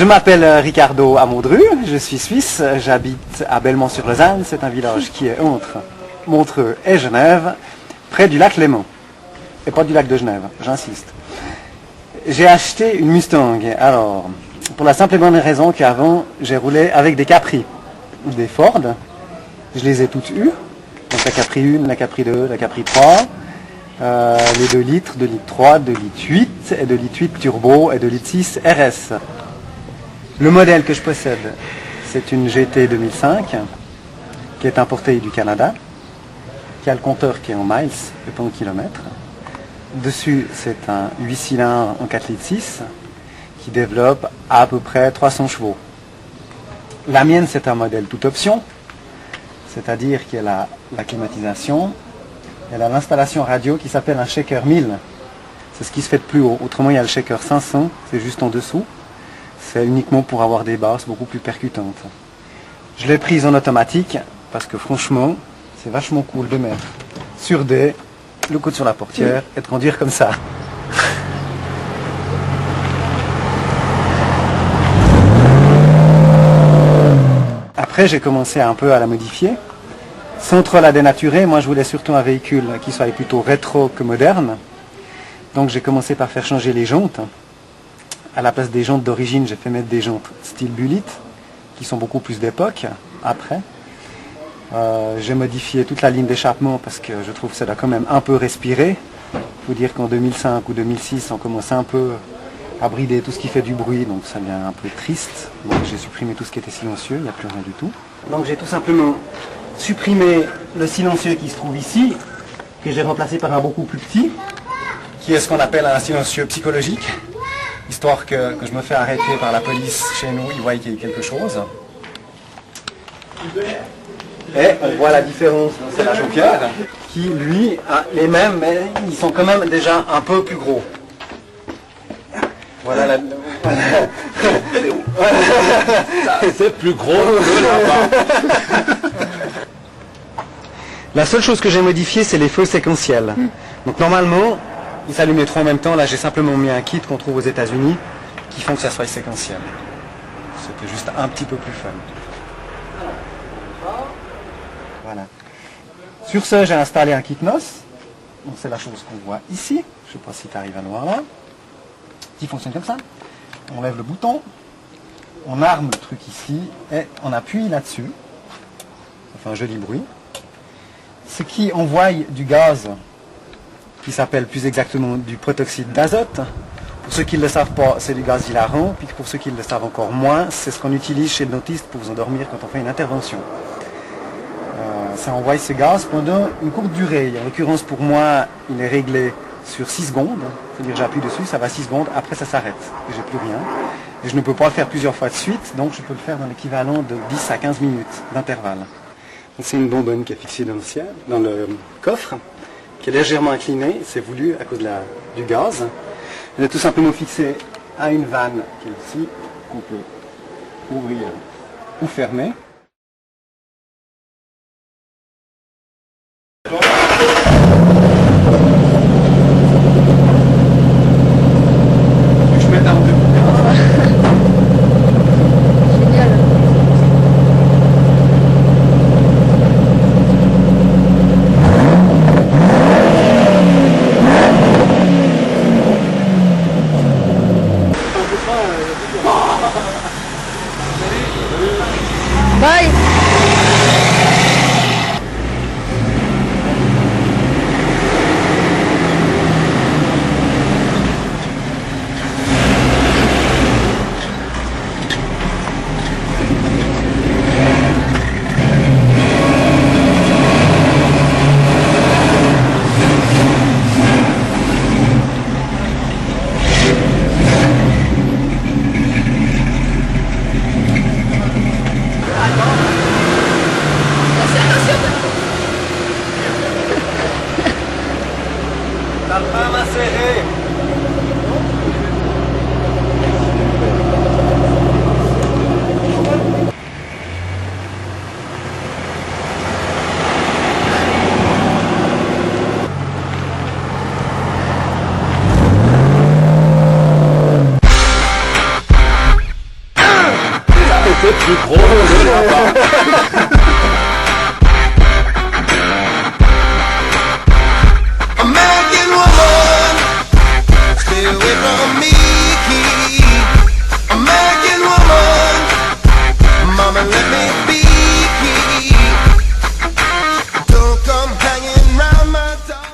Je m'appelle Ricardo Amondru, je suis suisse, j'habite à Belmont-sur-Lausanne, c'est un village qui est entre Montreux et Genève, près du lac Léman. Et pas du lac de Genève, j'insiste. J'ai acheté une Mustang, alors, pour la simple et bonne raison qu'avant, j'ai roulé avec des Capri, des Ford. Je les ai toutes eues, donc la Capri 1, la Capri 2, la Capri 3, les 2 litres, 2 litres 3, 2 litres 8, et 2 litres 8 turbo, et 2 litres 6 RS. Le modèle que je possède, c'est une GT 2005, qui est importée du Canada, qui a le compteur qui est en miles, et pas en kilomètres. Dessus, c'est un 8 cylindres en 4 litres 6, qui développe à peu près 300 chevaux. La mienne, c'est un modèle toute option, c'est-à-dire qu'elle a la climatisation, elle a l'installation radio qui s'appelle un shaker 1000. C'est ce qui se fait de plus haut. Autrement, il y a le shaker 500, c'est juste en dessous. C'est uniquement pour avoir des basses beaucoup plus percutantes. Je l'ai prise en automatique parce que franchement, c'est vachement cool de mettre sur D, le coude sur la portière et de conduire comme ça. Après, j'ai commencé un peu à la modifier. Sans trop la dénaturer, moi je voulais surtout un véhicule qui soit plutôt rétro que moderne. Donc j'ai commencé par faire changer les jantes. À la place des jantes d'origine, j'ai fait mettre des jantes style Bullitt, qui sont beaucoup plus d'époque, après. J'ai modifié toute la ligne d'échappement parce que je trouve que ça doit quand même un peu respirer. Il faut dire qu'en 2005 ou 2006, on commençait un peu à brider tout ce qui fait du bruit, donc ça devient un peu triste. Donc j'ai supprimé tout ce qui était silencieux, il n'y a plus rien du tout. Donc j'ai tout simplement supprimé le silencieux qui se trouve ici, que j'ai remplacé par un beaucoup plus petit, qui est ce qu'on appelle un silencieux psychologique, histoire que je me fais arrêter par la police chez nous, ils voient qu'il y a quelque chose. Et on voit la différence, c'est la Jean-Pierre, qui lui a les mêmes, mais ils sont quand même déjà un peu plus gros. Voilà la... C'est plus gros que là-bas. La seule chose que j'ai modifiée, c'est les feux séquentiels. Donc normalement, ils s'allument les 3 en même temps. Là, j'ai simplement mis un kit qu'on trouve aux États-Unis qui font que ça soit séquentiel. C'était juste un petit peu plus fun. Voilà. Sur ce, j'ai installé un kit NOS. Donc c'est la chose qu'on voit ici. Je ne sais pas si tu arrives à le voir là. Qui fonctionne comme ça. On lève le bouton, on arme le truc ici et on appuie là-dessus. Ça fait un joli bruit. Ce qui envoie du gaz qui s'appelle plus exactement du protoxyde d'azote. Pour ceux qui ne le savent pas, c'est du gaz hilarant. Puis pour ceux qui le savent encore moins, c'est ce qu'on utilise chez le dentiste pour vous endormir quand on fait une intervention. Ça envoie ce gaz pendant une courte durée. En l'occurrence, pour moi, il est réglé sur 6 secondes. C'est-à-dire j'appuie dessus, ça va 6 secondes, après ça s'arrête. Et j'ai plus rien. Et je ne peux pas le faire plusieurs fois de suite, donc je peux le faire dans l'équivalent de 10 à 15 minutes d'intervalle. C'est une bonbonne qui est fixée dans le coffre, qui est légèrement inclinée, c'est voulu à cause du gaz. Elle est tout simplement fixée à une vanne qui est ici, qu'on peut ouvrir ou fermer. Bye. Attends. plus gros que là-bas.